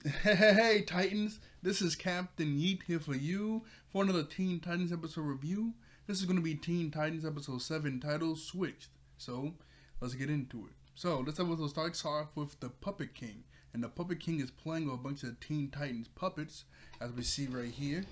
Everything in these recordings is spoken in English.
Hey, Titans, this is Captain Yeet here for you for another Teen Titans episode review. This is going to be Teen Titans episode 7 titled Switched. So, let's get into it. So, this episode starts off with the Puppet King. And the Puppet King is playing with a bunch of Teen Titans puppets, as we see right here.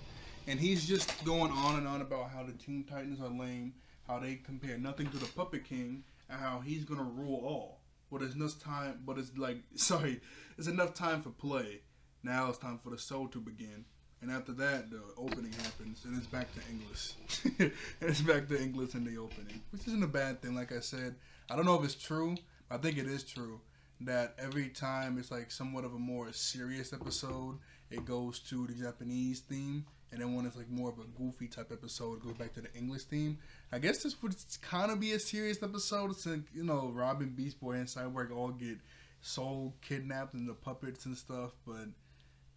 And he's just going on and on about how the Teen Titans are lame, how they compare nothing to the Puppet King, and how he's going to rule all. But it's enough time, but it's like, sorry, it's enough time for play. Now it's time for the show to begin. And after that, the opening happens, and it's back to English. And it's back to English in the opening, which isn't a bad thing. Like I said, I don't know if it's true. I think it is true that every time it's like somewhat of a more serious episode, it goes to the Japanese theme, and then when it's like more of a goofy type episode, it goes back to the English theme. I guess this would kind of be a serious episode since Robin, Beast Boy, and Cyborg all get soul kidnapped and the puppets and stuff, but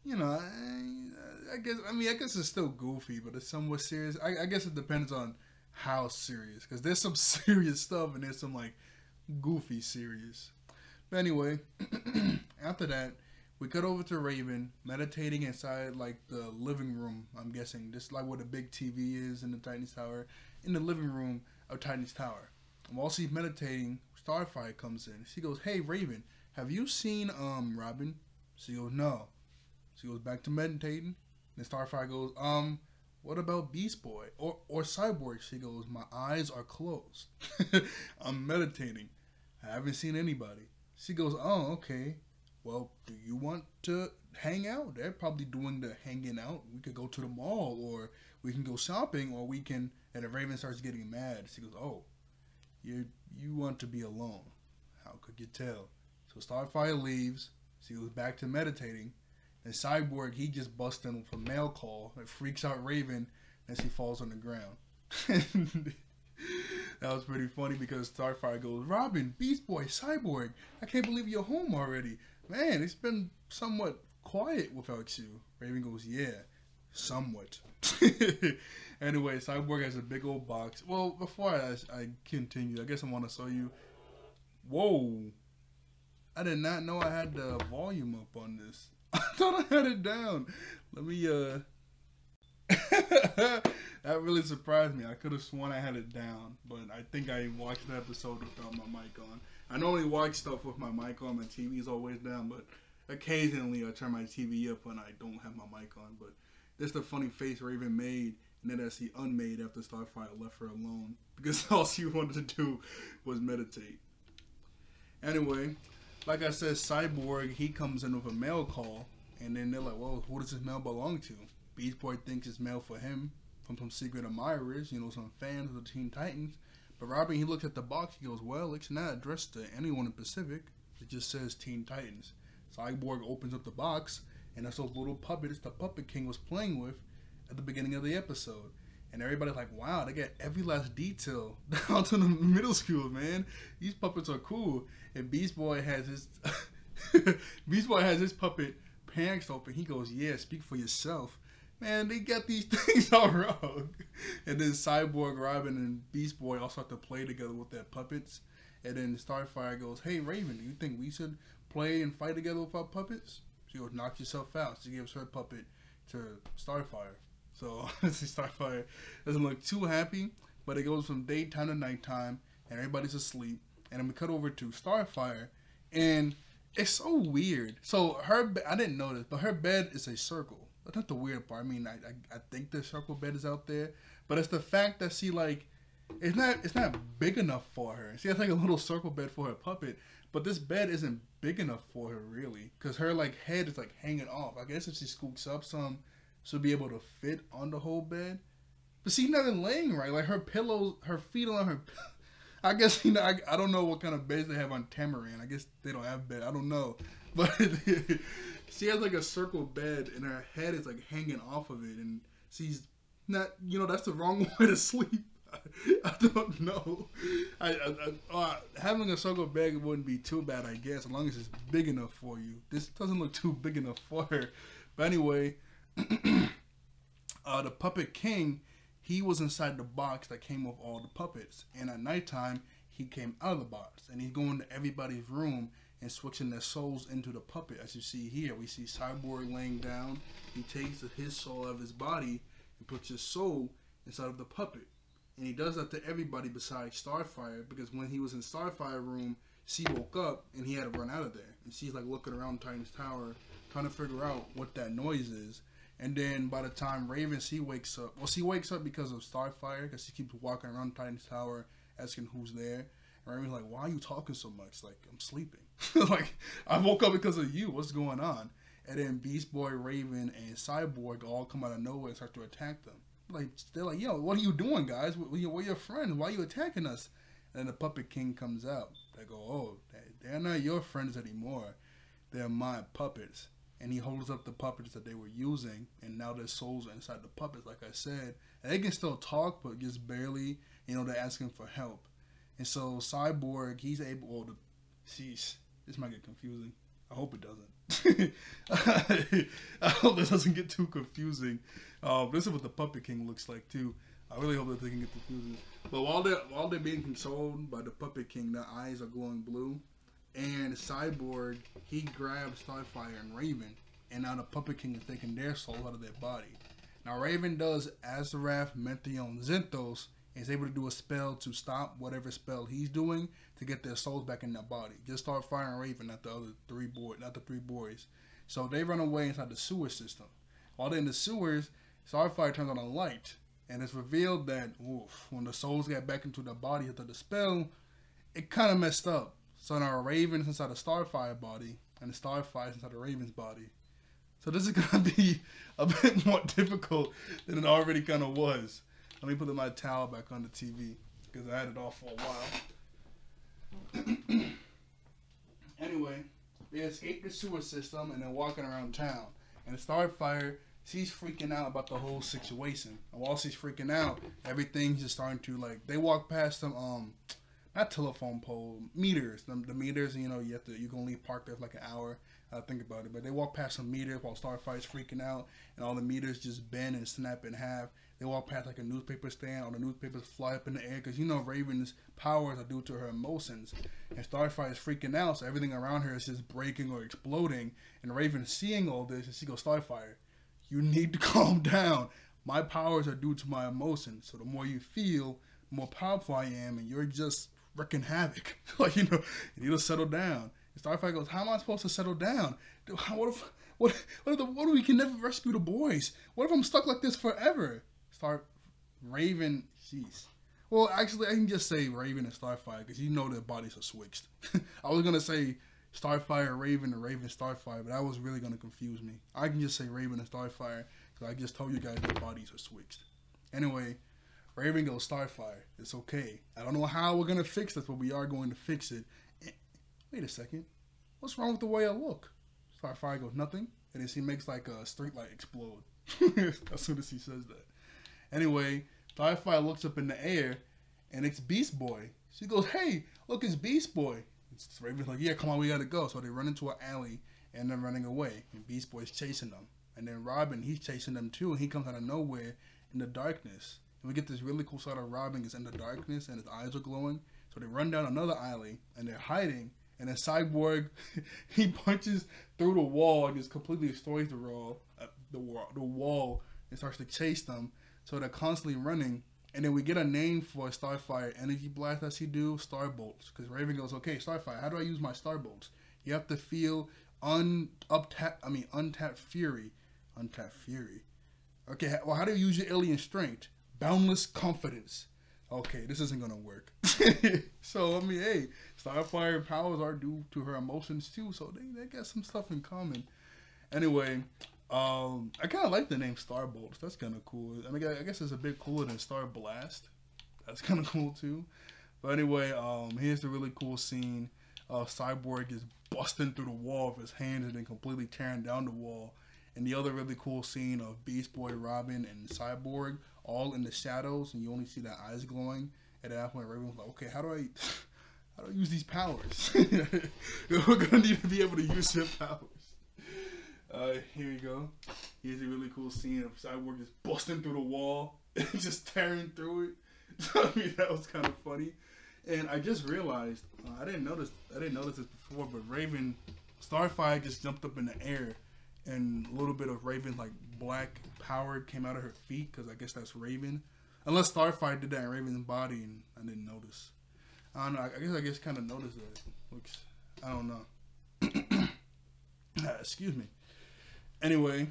I guess it's still goofy, but it's somewhat serious. I guess it depends on how serious, because there's some serious stuff and there's some like goofy serious. But anyway, after that, we cut over to Raven meditating inside like the living room. I'm guessing just like where the big TV is in the Titans Tower, in the living room of Titans Tower. And while she's meditating, Starfire comes in. She goes, "Hey Raven, have you seen Robin?" She goes, "No." She goes back to meditating. And Starfire goes, what about Beast Boy or Cyborg?" She goes, "My eyes are closed. I'm meditating. I haven't seen anybody." She goes, "Oh, okay. Well, do you want to hang out? They're probably doing the hanging out. We could go to the mall, or we can go shopping, or we can." And the Raven starts getting mad. She goes, "Oh, you want to be alone? How could you tell?" So Starfire leaves. She goes back to meditating. And Cyborg, he just busts in with a mail call. It freaks out Raven, and she falls on the ground. That was pretty funny because Starfire goes, "Robin, Beast Boy, Cyborg, I can't believe you're home already. Man, it's been somewhat quiet without you." Raven goes, "Yeah, somewhat." Anyway, Cyborg has a big old box. Well, before I continue, I guess I want to show you. Whoa. I did not know I had the volume up on this. I thought I had it down. Let me that really surprised me. I could have sworn I had it down, but I think I watched the episode without my mic on. I normally watch stuff with my mic on. My TV's always down, but occasionally I turn my TV up when I don't have my mic on. But this the funny face Raven made, and then as she unmade after Starfire left her alone because all she wanted to do was meditate. Anyway, like I said, Cyborg, he comes in with a mail call, and then they're like, "Well, who does this mail belong to?" Beast Boy thinks it's mail for him from some secret admirers, some fans of the Teen Titans. But Robin, he looks at the box, he goes, "Well, it's not addressed to anyone in Pacific. It just says Teen Titans." Cyborg opens up the box, and that's those little puppets the Puppet King was playing with at the beginning of the episode. And everybody's like, "Wow, they got every last detail down to the middle school, man. These puppets are cool." And Beast Boy has his Beast Boy has his puppet pants open. He goes, "Yeah, speak for yourself." Man, they got these things all wrong. And then Cyborg, Robin, and Beast Boy all start to play together with their puppets. And then Starfire goes, "Hey Raven, do you think we should play and fight together with our puppets?" She goes, "Knock yourself out." She gives her puppet to Starfire. So Starfire doesn't look too happy, but it goes from daytime to nighttime, and everybody's asleep. And then we cut over to Starfire, and it's so weird. So I didn't know this, but her bed is a circle. That's not the weird part. I mean, I think the circle bed is out there, but it's the fact that she like it's not big enough for her. She has like a little circle bed for her puppet, but this bed isn't big enough for her really, because her like head is like hanging off. I guess if she scoops up some, she'll be able to fit on the whole bed. But she's not laying right. Like her pillows, her feet on her. I guess I don't know what kind of beds they have on Tamaran. I guess they don't have bed. I don't know, but she has like a circle bed, and her head is like hanging off of it, and she's not. That's the wrong way to sleep. I don't know. Having a circle bed wouldn't be too bad, I guess, as long as it's big enough for you. This doesn't look too big enough for her. But anyway, the Puppet King, he was inside the box that came with all the puppets. And at nighttime, he came out of the box. And he's going to everybody's room. and switching their souls into the puppet. As you see here, we see Cyborg laying down. He takes his soul out of his body and puts his soul inside of the puppet. And he does that to everybody besides Starfire, because when he was in Starfire room, she woke up and he had to run out of there. And she's like looking around Titan's tower, trying to figure out what that noise is. And then by the time Raven, she wakes up. Well, she wakes up because of Starfire, because she keeps walking around Titan's tower asking who's there. And Raven's like, why are you talking so much? Like, I'm sleeping. Like, I woke up because of you. What's going on? And then Beast Boy, Raven, and Cyborg all come out of nowhere and start to attack them. Like, they're like, yo, what are you doing, guys? We're your friends. Why are you attacking us? And then the Puppet King comes out. They go, oh, they're not your friends anymore. They're my puppets. And he holds up the puppets that they were using, and now their souls are inside the puppets, like I said. And they can still talk, but just barely. You know, they're asking for help. And so Cyborg, he's able to... Jeez, this might get confusing. I hope it doesn't. I hope this doesn't get too confusing. This is what the Puppet King looks like, too. I really hope that they can get confusing. But while they're being controlled by the Puppet King, their eyes are glowing blue. And Cyborg, he grabs Starfire and Raven, and now the Puppet King is taking their souls out of their body. Now Raven does Azarath, Mention, Zinthos, and is able to do a spell to stop whatever spell he's doing to get their souls back in their body. Just Starfire and Raven, not the other three boys. So they run away inside the sewer system. While they're in the sewers, Starfire turns on a light, and it's revealed that when the souls get back into their body after the spell, it kind of messed up. So now Raven's inside the Starfire body, and the Starfire's inside the Raven's body. So this is going to be a bit more difficult than it already kind of was. Let me put my towel back on the TV, because I had it off for a while. Anyway, they escape the sewer system, and they're walking around town. And the Starfire, she's freaking out about the whole situation. And while she's freaking out, everything's just starting to, like, they walk past some, not telephone pole, meters. The meters, you know, you can only park there for like an hour. Think about it. But they walk past some meters while Starfire's freaking out, and all the meters just bend and snap in half. They walk past like a newspaper stand. All the newspapers fly up in the air, because you know Raven's powers are due to her emotions. And Starfire's freaking out, so everything around her is just breaking or exploding. And Raven's seeing all this, and she goes, Starfire, you need to calm down. My powers are due to my emotions. So the more you feel, the more powerful I am, and you're just wrecking havoc. Like, you know, you need to settle down. And Starfire goes, how am I supposed to settle down? What if we can never rescue the boys? What if I'm stuck like this forever? Raven, jeez. Well, actually, I can just say Raven and Starfire, because you know their bodies are switched. I was going to say Starfire, Raven, and Raven, Starfire, but that was really going to confuse me. I can just say Raven and Starfire, because I just told you guys their bodies are switched. Anyway, Raven goes, Starfire, it's okay. I don't know how we're going to fix this, but we are going to fix it. And, wait a second. What's wrong with the way I look? Starfire goes, nothing. And then she makes like a street light explode. As soon as she says that. Anyway, Starfire looks up in the air, and it's Beast Boy. She goes, hey, look, it's Beast Boy. Raven's like, yeah, come on, we gotta go. So they run into an alley, and they're running away. And Beast Boy's chasing them. And then Robin, he's chasing them too, and he comes out of nowhere in the darkness. And we get this really cool shot of Robin is in the darkness, and his eyes are glowing. So they run down another alley, and they're hiding. And then Cyborg, he punches through the wall and just completely destroys the wall, and starts to chase them. So they're constantly running. And then we get a name for a Starfire energy blast that she do, Starbolts. Because Raven goes, okay, Starfire, how do I use my Starbolts? You have to feel untapped fury. Untapped fury. Okay, well, how do you use your alien strength? Boundless confidence. Okay, this isn't going to work. So, I mean, hey, Starfire powers are due to her emotions too. So they got some stuff in common. Anyway, I kind of like the name Starbolts. That's kind of cool. I mean, I guess it's a bit cooler than Star Blast. That's kind of cool too. But anyway, here's the really cool scene. Cyborg is busting through the wall with his hands and then completely tearing down the wall. And the other really cool scene of Beast Boy, Robin, and Cyborg all in the shadows, and you only see their eyes glowing. And at that point, Raven was like, okay, how do I use these powers? We're gonna need to be able to use your powers. Here you go. Here's a really cool scene of Cyborg just busting through the wall and just tearing through it. So, I mean, that was kind of funny. And I just realized I didn't notice this before, but Raven, Starfire just jumped up in the air, and a little bit of Raven's like black power came out of her feet, because I guess that's Raven. Unless Starfire did that in Raven's body, and I didn't notice. I don't know. I guess kind of noticed that. Looks, I don't know. Excuse me. Anyway,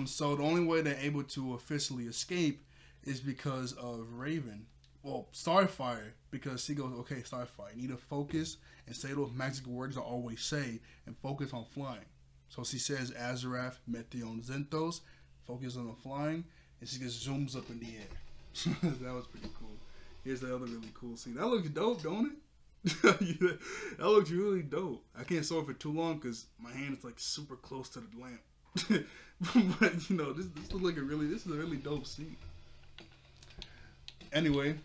so the only way they're able to officially escape is because of Raven. Well, Starfire, because she goes, okay, Starfire, you need to focus and say those magic words I always say and focus on flying. So she says Azarath, Methion, Zenthos, focus on the flying, and she just zooms up in the air. That was pretty cool. Here's the other really cool scene. That looks dope, don't it? That looks really dope. I can't show it for too long because my hand is like super close to the lamp. But you know, this is a really dope scene. Anyway,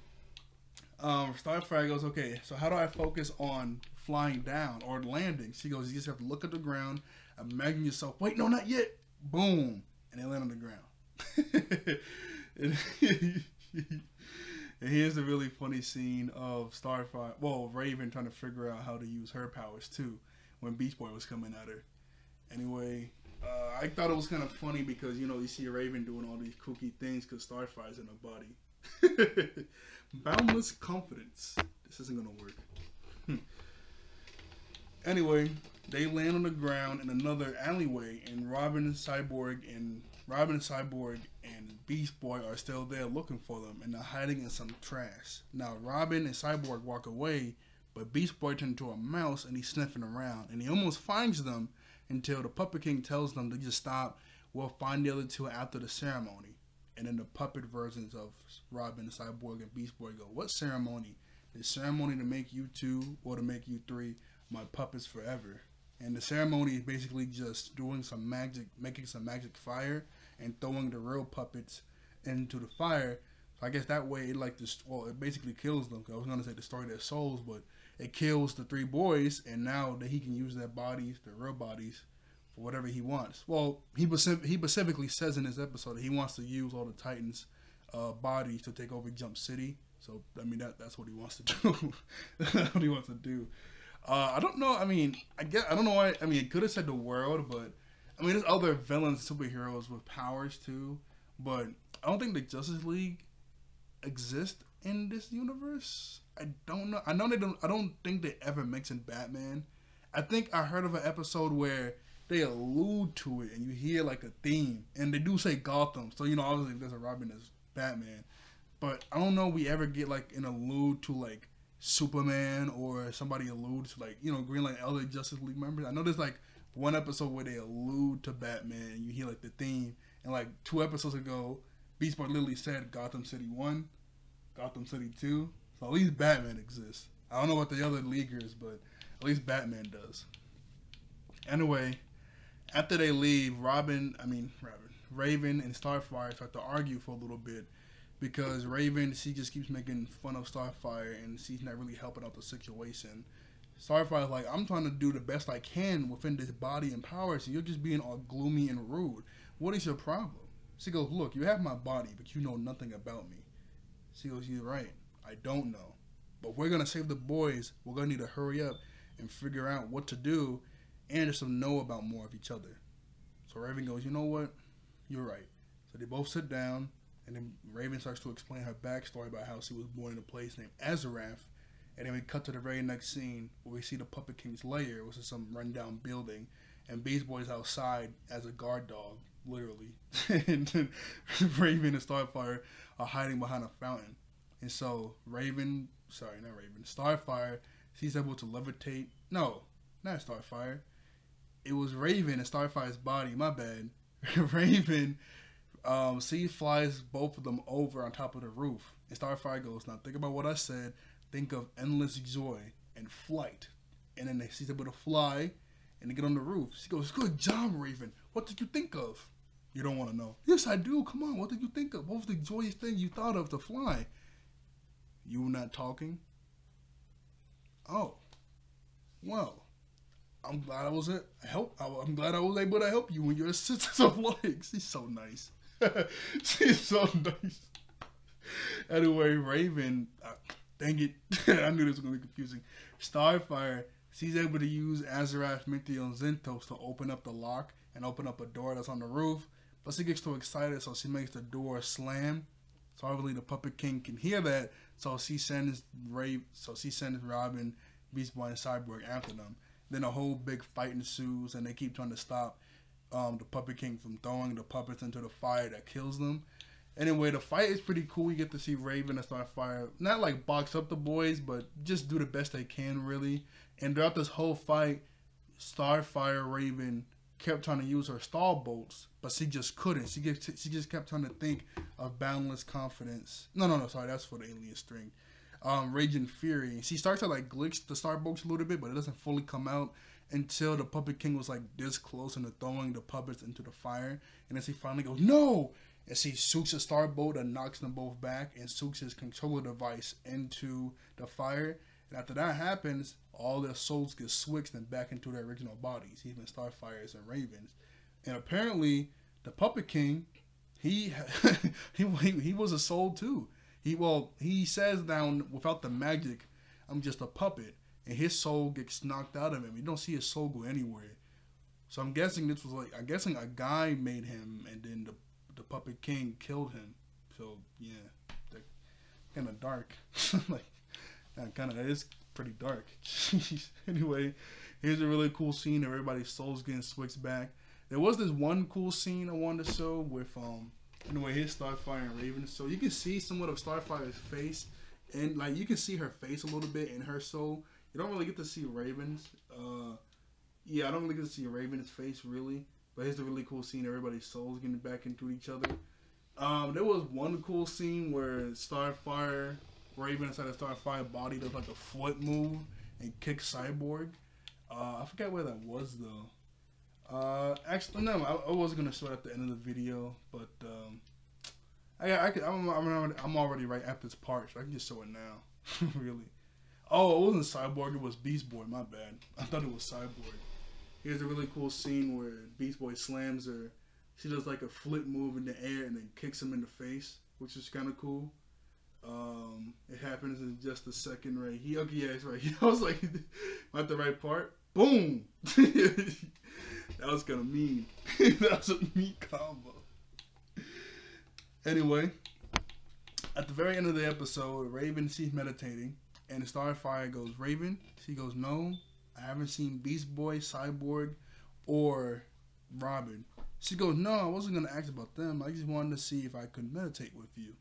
Starfire goes, okay, so how do I focus on flying down or landing? She goes, you just have to look at the ground, imagine yourself, wait, no, not yet. Boom. And they land on the ground. And here's the really funny scene of Starfire, well, Raven trying to figure out how to use her powers too when Beast Boy was coming at her. Anyway, I thought it was kind of funny because, you know, you see Raven doing all these kooky things because Starfire's in her body. Boundless confidence. This isn't going to work. Anyway, they land on the ground in another alleyway, and Robin, Cyborg, and Beast Boy are still there looking for them, and they're hiding in some trash. Now, Robin and Cyborg walk away, but Beast Boy turns into a mouse, and he's sniffing around, and he almost finds them until the Puppet King tells them to just stop. We'll find the other two after the ceremony. And then the puppet versions of Robin, Cyborg, and Beast Boy go, what ceremony? The ceremony to make you two or to make you three my puppets forever. And the ceremony is basically just doing some magic, making some magic fire and throwing the real puppets into the fire. So I guess that way it it basically kills them. I was going to say destroy their souls, but it kills the three boys, and now that he can use their bodies, their real bodies, for whatever he wants. Well, he specifically says in this episode that he wants to use all the Titans' bodies to take over Jump City. So I mean that's what he wants to do. That's what he wants to do. I don't know. I mean, I don't know why. I mean, it could have said the world, but I mean, there's other villains, superheroes with powers too. But I don't think the Justice League exists in this universe. I don't know. I know they don't. I don't think they ever mentioned Batman. I think I heard of an episode where they allude to it, and you hear like a theme, and they do say Gotham. So you know, obviously, if there's a Robin, there's Batman. But I don't know. We ever get like an allude to like Superman or somebody alludes to like, you know, Green Lantern, other Justice League members. I know there's like one episode where they allude to Batman, and you hear like the theme. And like 2 episodes ago, Beast Boy literally said Gotham City 1, Gotham City 2. So at least Batman exists. I don't know what the other leaguers, but at least Batman does. Anyway, after they leave, Raven and Starfire start to argue for a little bit because Raven, she just keeps making fun of Starfire and she's not really helping out the situation. Starfire's like, I'm trying to do the best I can within this body and power, so you're just being all gloomy and rude. What is your problem? She goes, look, you have my body, but you know nothing about me. She goes, you're right. I don't know. But we're going to save the boys. We're going to need to hurry up and figure out what to do and just to know about more of each other. So Raven goes, you know what? You're right. So they both sit down, and then Raven starts to explain her backstory about how she was born in a place named Azarath. And then we cut to the very next scene where we see the Puppet King's lair, which is some rundown building, and Beast Boy's outside as a guard dog, literally. And then Raven and Starfire are hiding behind a fountain. And so Starfire, she's able to levitate. No, not Starfire. It was Raven and Starfire's body, my bad. Raven, she flies both of them over on top of the roof. And Starfire goes, now think about what I said. Think of endless joy and flight. And then she's able to fly and to get on the roof. She goes, good job, Raven. What did you think of? You don't want to know. Yes, I do. Come on. What did you think of? What was the joyous thing you thought of to fly? You were not talking? Oh. Well, I'm glad I was I'm glad I was able to help you in your assistance of legs. She's so nice. She's so nice. Anyway, Raven, dang it. I knew this was going to be confusing. Starfire, She's able to use Azarath, Mithril, and Zinthos to open up the lock and open up a door that's on the roof. But she gets too excited, so she makes the door slam. So obviously the Puppet King can hear that, so she sends Robin, Beast Boy, and Cyborg after them. Then a whole big fight ensues, and they keep trying to stop the Puppet King from throwing the puppets into the fire that kills them. Anyway, the fight is pretty cool. You get to see Raven and Starfire not like box up the boys, but just do the best they can, really. And throughout this whole fight, Starfire Raven kept trying to use her stall bolts, but she just couldn't. She just kept trying to think of Boundless Confidence. No, sorry, that's for the Alien String. Raging Fury. She starts to like glitch the star bolts a little bit, but it doesn't fully come out until the Puppet King was like this close and throwing the puppets into the fire. And then she finally goes, no! And she shoots a star bolt and knocks them both back and shoots his controller device into the fire. And after that happens, all their souls get switched and back into their original bodies, even Starfire's and Raven's. And apparently, the Puppet King, he was a soul too. He says down, without the magic, I'm just a puppet. And his soul gets knocked out of him. You don't see his soul go anywhere. So I'm guessing this was a guy made him, and then the Puppet King killed him. So yeah, kind of dark. Like that is pretty dark. Anyway, here's a really cool scene of everybody's souls getting switched back. There was this one cool scene I wanted to show with anyway, here's Starfire and Raven. So you can see somewhat of Starfire's face, and like you can see her face a little bit in her soul. You don't really get to see Raven's. Yeah, I don't really get to see Raven's face really. But here's a really cool scene. Everybody's souls getting back into each other. There was one cool scene where Starfire, Raven inside of Starfire body does like a foot move and kicks Cyborg. I forgot where that was though. Actually, no, I was gonna show it at the end of the video, but I'm already right at this part, so I can just show it now. Really. Oh, it wasn't Cyborg. It was Beast Boy. My bad. I thought it was Cyborg. Here's a really cool scene where Beast Boy slams her. She does like a flip move in the air and then kicks him in the face, which is kind of cool. It happens in just a second right here. Okay, yeah, it's right here. I was like, I'm at the right part. Boom! That was kind of mean. That was a mean combo. Anyway, at the very end of the episode, Raven sees meditating, and Starfire goes, Raven? She goes, no. I haven't seen Beast Boy, Cyborg, or Robin. She goes, no, I wasn't going to ask about them. I just wanted to see if I could meditate with you.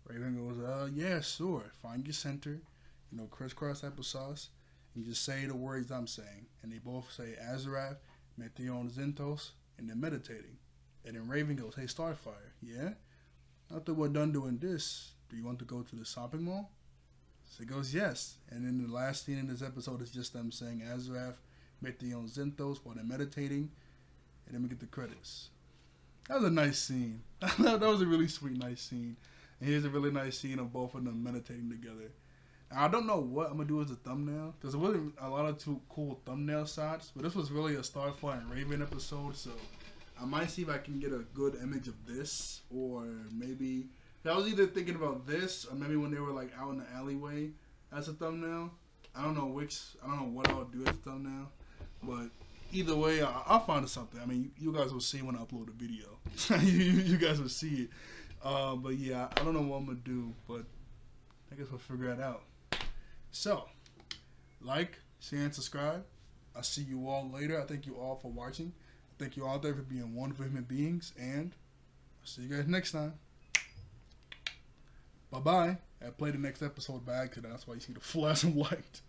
Raven goes, yeah, sure. Find your center, crisscross applesauce, and just say the words I'm saying. And they both say Azarath, Mithril, and Zinthos, and they're meditating. And then Raven goes, hey, Starfire, yeah? After we're done doing this, do you want to go to the shopping mall? She goes, yes. And then the last scene in this episode is just them saying Azarath, Mithril, and Zinthos while they're meditating. And then we get the credits. That was a nice scene. That was a really sweet, nice scene. And here's a really nice scene of both of them meditating together. Now, I don't know what I'm going to do as a thumbnail, because there wasn't a lot of too cool thumbnail shots, but this was really a Starfire and Raven episode, so I might see if I can get a good image of this, or maybe... I was either thinking about this, or maybe when they were like out in the alleyway as a thumbnail. I don't know what I'll do as a thumbnail, but either way, I'll find something. I mean, you guys will see when I upload the video. you guys will see it. But yeah, I don't know what I'm gonna do, but I guess we'll figure it out. So, like, share, and subscribe. I'll see you all later. I thank you all for watching. I thank you all there for being wonderful human beings, and I'll see you guys next time. Bye-bye. I played the next episode by accident. That's why you see the flash of light.